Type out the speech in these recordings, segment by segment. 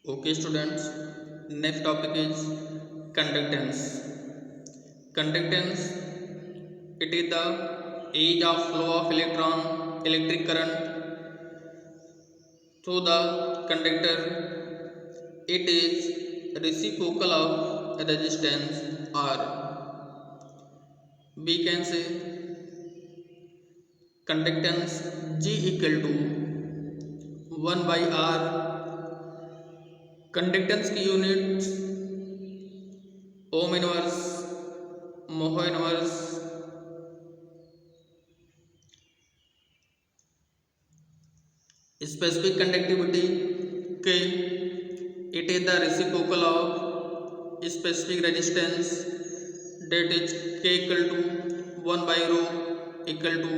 Okay, students. Next topic is conductance. Conductance, it is the age of flow of electric current through the conductor. It is reciprocal of resistance R. We can say conductance G equal to 1 by R. Conductance की units ohm inverse, mho inverse, specific conductivity K it is the reciprocal of specific resistance that is K equal to 1 by rho equal to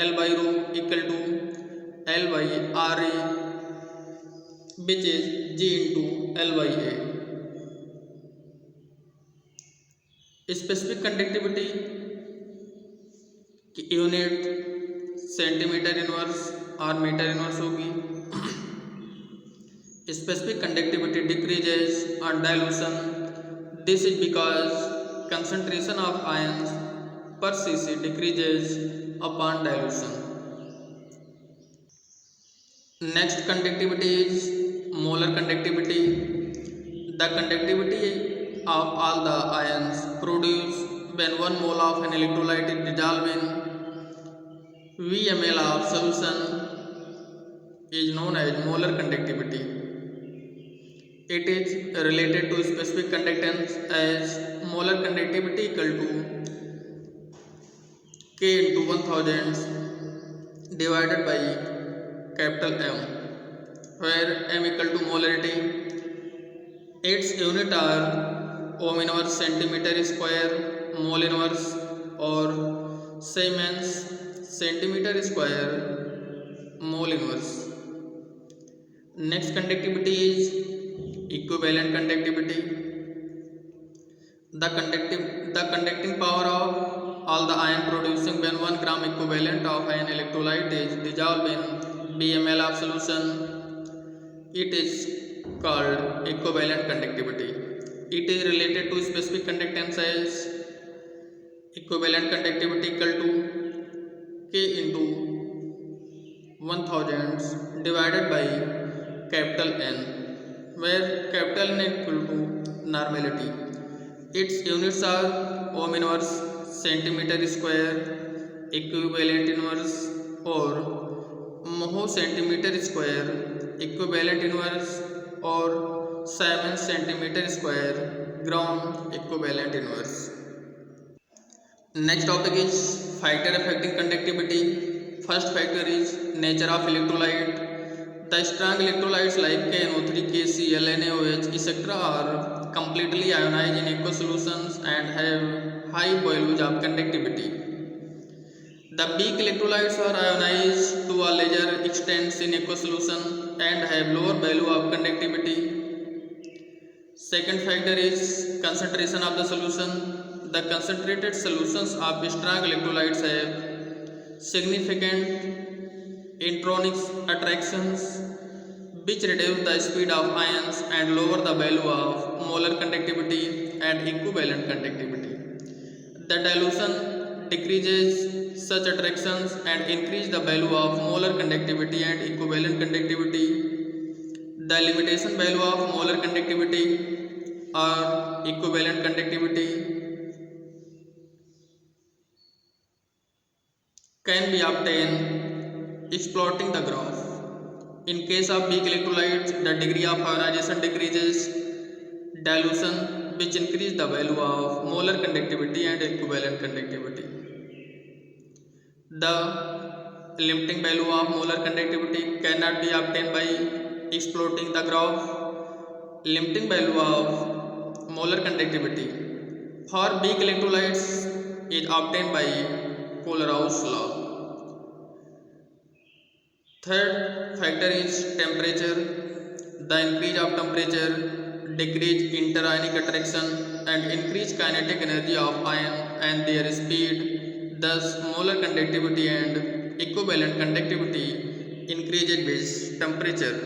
L by rho equal to L by R A which is G into L by A. Specific conductivity की unit centimetre inverse और metre inverse होगी. Specific conductivity decreases on dilution. This is because concentration of ions पर cc decreases upon dilution. Next conductivity is molar conductivity. The conductivity of all the ions produced when 1 mole of an electrolyte is dissolved in VmL of solution is known as molar conductivity. It is related to specific conductance as molar conductivity equal to K into 1000 divided by capital M, where M equal to molarity. Its unit are ohm inverse centimeter square, mole inverse, or Siemens centimeter square, mole inverse. Next conductivity is equivalent conductivity. The conducting power of all the ion producing when 1 gram equivalent of an electrolyte is dissolved in BmL of solution, it is called equivalent conductivity. It is related to specific conductance as equivalent conductivity equal to K into 1000 divided by capital N, where capital N equal to normality. Its units are ohm inverse centimeter square, equivalent inverse, or mho centimetre square, equivalent inverse, और 7 centimetre square gram equivalent inverse. Next topic is factor affecting conductivity. First factor is nature of electrolyte. The strong electrolytes like KNO3, KCl, NaOH etc. are completely ionized in aqueous solutions and have high values of conductivity. The weak electrolytes are ionized to a larger extent in aqueous solution and have lower value of conductivity. Second factor is concentration of the solution. The concentrated solutions of strong electrolytes have significant intronic attractions which reduce the speed of ions and lower the value of molar conductivity and equivalent conductivity. The dilution decreases such attractions and increase the value of molar conductivity and equivalent conductivity. The limitation value of molar conductivity or equivalent conductivity can be obtained exploiting the graph. In case of weak electrolytes, the degree of ionization decreases dilution, which increase the value of molar conductivity and equivalent conductivity. The limiting value of molar conductivity cannot be obtained by exploiting the graph. Limiting value of molar conductivity for weak electrolytes is obtained by Kohlrausch's law. Third factor is temperature. The increase of temperature decrease interionic attraction and increase kinetic energy of ion and their speed. Thus, molar conductivity and equivalent conductivity increases with temperature.